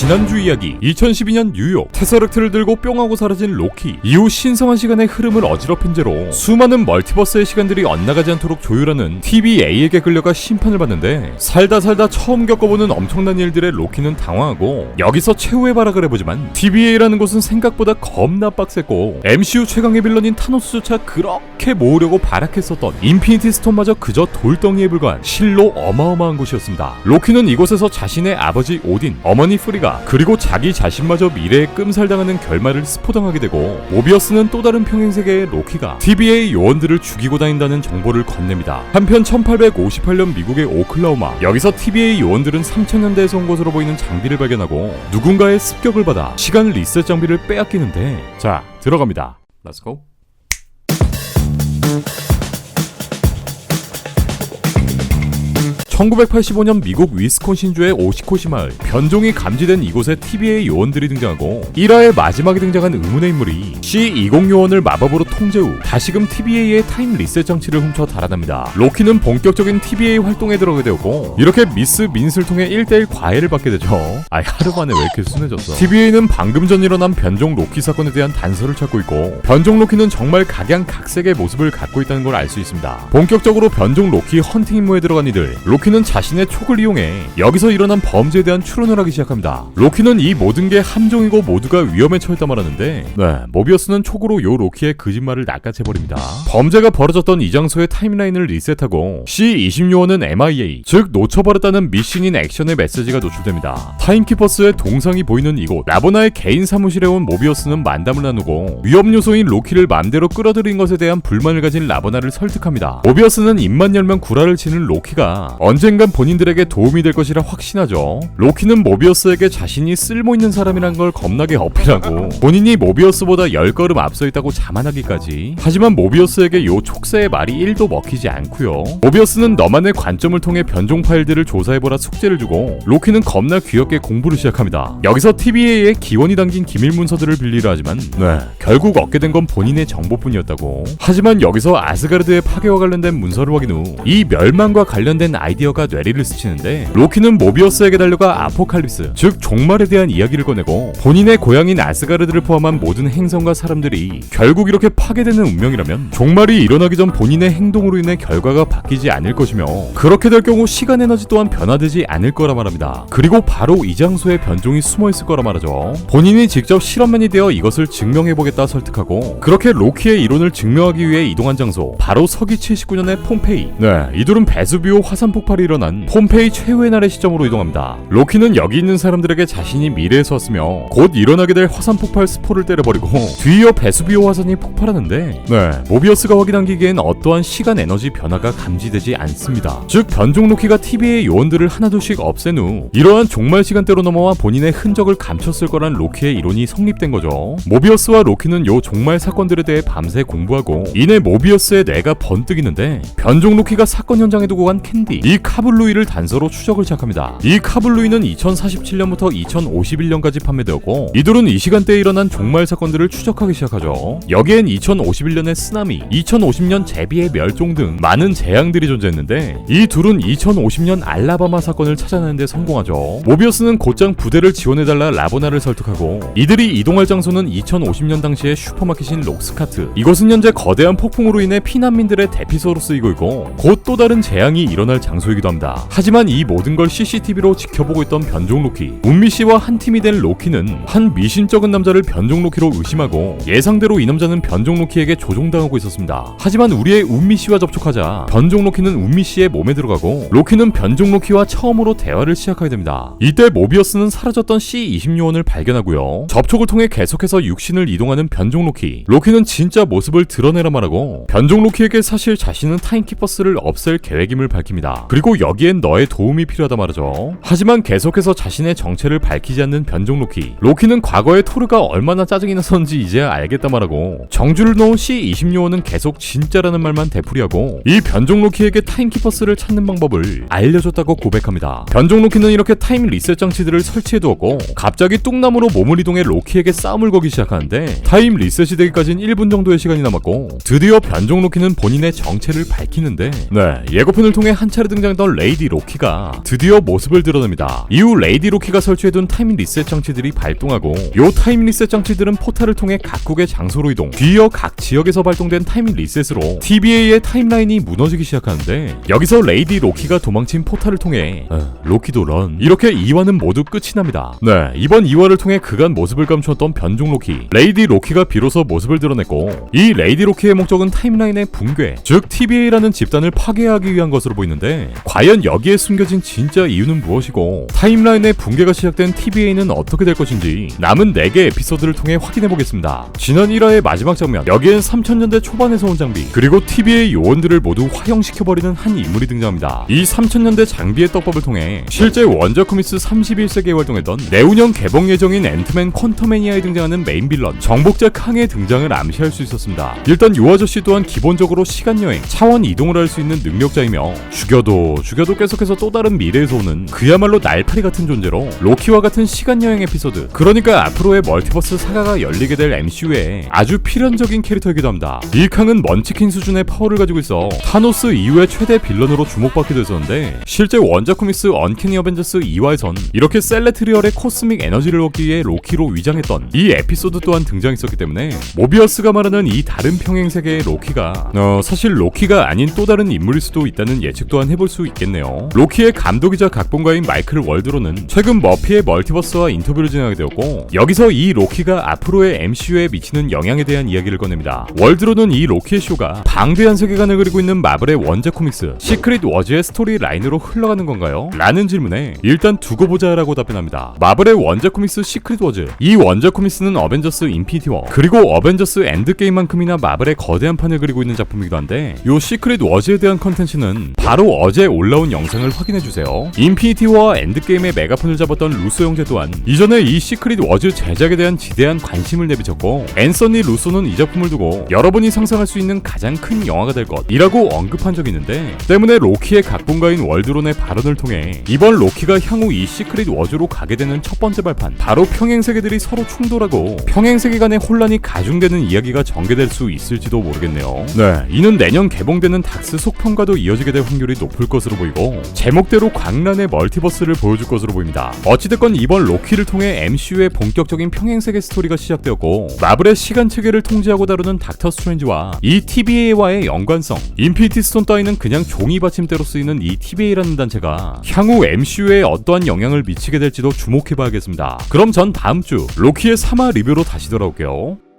지난주 이야기 2012년 뉴욕 테서렉트를 들고 뿅하고 사라진 로키 이후 신성한 시간의 흐름을 어지럽힌 채로 수많은 멀티버스의 시간들이 엇나가지 않도록 조율하는 TVA에게 끌려가 심판을 받는데 살다 처음 겪어보는 엄청난 일들에 로키는 당황하고 여기서 최후의 발악을 해보지만 TVA라는 곳은 생각보다 겁나 빡셌고 MCU 최강의 빌런인 타노스조차 그렇게 모으려고 발악했었던 인피니티 스톤마저 그저 돌덩이에 불과한 실로 어마어마한 곳이었습니다. 로키는 이곳에서 자신의 아버지 오딘, 어머니 프리가 그리고 자기 자신마저 미래에 끔살당하는 결말을 스포당하게 되고 모비어스는 또 다른 평행세계의 로키가 TVA 요원들을 죽이고 다닌다는 정보를 건넵니다. 한편 1858년 미국의 오클라호마 여기서 TVA 요원들은 3000년대에서 온 것으로 보이는 장비를 발견하고 누군가의 습격을 받아 시간 리셋 장비를 빼앗기는데 자 들어갑니다. Let's go. 1985년 미국 위스콘신주의 오시코시 마을 변종이 감지된 이곳에 TVA 요원들이 등장하고 1화의 마지막에 등장한 의문의 인물이 C20 요원을 마법으로 통제 후 다시금 TVA의 타임 리셋 장치를 훔쳐 달아납니다. 로키는 본격적인 TVA 활동에 들어가게 되었고 이렇게 미스 민스를 통해 1대1 과외를 받게 되죠. 하루 만에 왜 이렇게 순해졌어. TVA는 방금 전 일어난 변종 로키 사건에 대한 단서를 찾고 있고 변종 로키는 정말 각양각색의 모습을 갖고 있다는 걸 알 수 있습니다. 본격적으로 변종 로키 헌팅 임무에 들어간 이들 로키는 자신의 촉을 이용해 여기서 일어난 범죄에 대한 추론을 하기 시작합니다. 로키는 이 모든 게 함정이고 모두가 위험에 처했다 말하는데 모비어스는 촉으로 요 로키의 거짓말을 낚아채버립니다. 범죄가 벌어졌던 이 장소의 타임라인을 리셋하고 C20 요원은 MIA 즉 놓쳐버렸다는 미신인 액션의 메시지가 노출됩니다. 타임키퍼스의 동상이 보이는 이곳 라보나의 개인 사무실에 온 모비어스는 만담을 나누고 위험 요소인 로키를 맘대로 끌어들인 것에 대한 불만을 가진 라보나를 설득합니다. 모비어스는 입만 열면 구라를 치는 로키가 언젠간 본인들에게 도움이 될 것이라 확신하죠. 로키는 모비어스에게 자신이 쓸모있는 사람이란 걸 겁나게 어필하고 본인이 모비어스보다 10걸음 앞서 있다고 자만하기까지. 하지만 모비어스에게 요 촉새의 말이 1도 먹히지 않고요. 모비어스는 너만의 관점을 통해 변종 파일들을 조사해보라 숙제를 주고 로키는 겁나 귀엽게 공부를 시작합니다. 여기서 TVA의 기원이 담긴 기밀 문서들을 빌리려 하지만 결국 얻게 된 건 본인의 정보뿐이었다고. 하지만 여기서 아스가르드의 파괴와 관련된 문서를 확인 후 이 멸망과 관련된 아이디어가 뇌리를 스치는데 로키는 모비어스에게 달려가 아포칼립스 즉 종말에 대한 이야기를 꺼내고 본인의 고향인 아스가르드를 포함한 모든 행성과 사람들이 결국 이렇게 파괴되는 운명이라면 종말이 일어나기 전 본인의 행동으로 인해 결과가 바뀌지 않을 것이며 그렇게 될 경우 시간 에너지 또한 변화되지 않을 거라 말합니다. 그리고 바로 이 장소에 변종이 숨어있을 거라 말하죠. 본인이 직접 실험맨이 되어 이것을 증명해보겠다 설득하고 그렇게 로키의 이론을 증명하기 위해 이동한 장소 바로 서기 79년의 폼페이. 이둘은 베수비오 화산 폭발이 일어난 폼페이 최후의 날의 시점으로 이동합니다. 로키는 여기 있는 사람들에게 자신이 미래에서 왔으며 곧 일어나게 될 화산 폭발 스포를 때려버리고 뒤이어 베수비오 화산이 폭발하는데 모비어스가 확인한기기엔 어떠한 시간 에너지 변화가 감지되지 않습니다. 즉 변종 로키가 TVA 요원들을 하나둘씩 없앤 후 이러한 종말 시간대로 넘어와 본인의 흔적을 감췄을 거란 로키의 이론이 성립된 거죠. 모비어스와 로키는 요 종말 사건들에 대해 밤새 공부하고 이내 모비어스의 뇌가 번뜩이는데 변종 로키가 사건 현장에 두고 간 캔디 이 카블루이를 단서로 추적을 시작합니다. 이 카블루이는 2047년부터 2051년까지 판매되었고 이들은 이 시간대에 일어난 종말 사건들을 추적하기 시작하죠. 여기엔 2051년의 쓰나미, 2050년 제비의 멸종 등 많은 재앙들이 존재했는데 이 둘은 2050년 알라바마 사건을 찾아내는 데 성공하죠. 모비어스는 곧장 부대를 지원해달라 라보나를 설득하고 이들이 이동할 장소는 2050년 당시의 슈퍼마켓인 록스카트. 이곳은 현재 거대한 폭풍으로 인해 피난민들의 대피소로 쓰이고 있고 곧 또 다른 재앙이 일어날 장소이기도 합니다. 하지만 이 모든 걸 CCTV로 지켜보고 있던 변종 로키 운미씨와 한 팀이 된 로키는 한 미신쩍은 남자를 변종 로키로 의심하고 예상대로 이 남자는 변종 로키에게 조종당하고 있었습니다. 하지만 우리의 운미씨와 접촉하자 변종 로키는 운미씨의 몸에 들어가고 로키는 변종 로키와 처음으로 대화를 시작하게 됩니다. 이때 모비어스는 사라졌던 C20 요원을 발견하고요. 접촉을 통해 계속해서 육신을 이동하는 변종 로키. 로키는 진짜 모습을 드러내라 말하고 변종 로키에게 사실 자신은 타임키퍼스를 없앨 계획임을 밝힙니다. 그리고 여기엔 너의 도움이 필요하다 말하죠. 하지만 계속해서 자신의 정체를 밝히지 않는 변종 로키. 로키는 과거에 토르가 얼마나 짜증이 나서는지 이제야 알겠다 말하고 정주를 놓은 C20 요원은 계속 진짜라는 말만 되풀이하고 이 변종 로키에게 타임키퍼스를 찾는 방법을 알려줬다고 고백합니다. 변종 로키는 이렇게 타임 리셋 장치들을 설치해두었고 갑자기 뚱나무로 몸을 이동해 로키에게 싸움을 걸기 시작하는데 타임 리셋이 되기까진 1분 정도의 시간이 남았고 드디어 변종 로키는 본인의 정체를 밝히는데 예고편을 통해 한 차례 등장한 등장했던 레이디 로키가 드디어 모습을 드러냅니다. 이후 레이디 로키가 설치해둔 타임 리셋 장치들이 발동하고 요 타임 리셋 장치들은 포탈을 통해 각국의 장소로 이동, 뒤이어 각 지역에서 발동된 타임 리셋으로 TBA의 타임라인이 무너지기 시작하는데, 여기서 레이디 로키가 도망친 포탈을 통해 로키도 런, 이렇게 2화는 모두 끝이 납니다. 네, 이번 2화를 통해 그간 모습을 감추었던 변종 로키, 레이디 로키가 비로소 모습을 드러냈고, 이 레이디 로키의 목적은 타임라인의 붕괴, 즉 TBA라는 집단을 파괴하기 위한 것으로 보이는데, 과연 여기에 숨겨진 진짜 이유는 무엇이고 타임라인의 붕괴가 시작된 TBA는 어떻게 될 것인지 남은 4개 에피소드를 통해 확인해보겠습니다. 지난 1화의 마지막 장면, 여기엔 3000년대 초반에서 온 장비, 그리고 TBA 요원들을 모두 화형시켜버리는 한 인물이 등장합니다. 이 3000년대 장비의 떡밥을 통해 실제 원작 코믹스 31세기에 활동했던 내후년 개봉 예정인 앤트맨 퀀텀매니아에 등장하는 메인 빌런 정복자 캉의 등장을 암시할 수 있었습니다. 일단 요 아저씨 또한 기본적으로 시간여행, 차원 이동을 할 수 있는 능력자이며 죽여도 계속해서 또 다른 미래에서 오는 그야말로 날파리 같은 존재로 로키와 같은 시간여행 에피소드, 그러니까 앞으로의 멀티버스 사가가 열리게 될 MCU에 아주 필연적인 캐릭터이기도 합니다. 이 캉은 먼치킨 수준의 파워를 가지고 있어 타노스 이후의 최대 빌런으로 주목받기도 했었는데, 실제 원작 코믹스 언캐니 어벤져스 2화에선 이렇게 셀레트리얼의 코스믹 에너지를 얻기 위해 로키로 위장했던 이 에피소드 또한 등장했었기 때문에 모비어스가 말하는 이 다른 평행세계의 로키가 사실 로키가 아닌 또 다른 인물일 수도 있다는 예측 또한 해볼 수 있겠네요. 로키의 감독이자 각본가인 마이클 월드로는 최근 머피의 멀티버스와 인터뷰를 진행하게 되었고, 여기서 이 로키가 앞으로의 MCU에 미치는 영향에 대한 이야기를 꺼냅니다. 월드로는 이 로키의 쇼가 방대한 세계관을 그리고 있는 마블의 원작 코믹스 시크릿 워즈의 스토리 라인으로 흘러가는 건가요? 라는 질문에 일단 두고 보자 라고 답변합니다. 마블의 원작 코믹스 시크릿 워즈, 이 원작 코믹스는 어벤져스 인피니티 워 그리고 어벤져스 엔드게임만큼이나 마블의 거대한 판을 그리고 있는 작품이기도 한데, 요 시크릿 워즈에 대한 컨텐츠는 바로 어제 올라온 영상을 확인해주세요. 인피니티 워와 엔드게임의 메가폰을 잡았던 루소 형제 또한 이전에 이 시크릿 워즈 제작에 대한 지대한 관심을 내비쳤고, 앤서니 루소는 이 작품을 두고 여러분이 상상할 수 있는 가장 큰 영화가 될 것이라고 언급한 적이 있는데, 때문에 로키의 각본가인 월드론의 발언을 통해 이번 로키가 향후 이 시크릿 워즈로 가게 되는 첫 번째 발판, 바로 평행세계들이 서로 충돌하고 평행세계 간의 혼란이 가중되는 이야기가 전개될 수 있을지도 모르겠네요. 네, 이는 내년 개봉되는 닥스 속편과도 이어지게 될 확률이 높을 것으로 보이고, 제목대로 광란의 멀티버스를 보여줄 것으로 보입니다. 어찌됐건 이번 로키를 통해 MCU의 본격적인 평행세계 스토리가 시작되었고, 마블의 시간체계를 통제하고 다루는 닥터 스트레인지와 이 TBA와의 연관성, 인피니티 스톤 따위는 그냥 종이 받침대로 쓰이는 이 TBA라는 단체가 향후 MCU에 어떠한 영향을 미치게 될지도 주목해봐야겠습니다. 그럼 전 다음주 로키의 3화 리뷰로 다시 돌아올게요.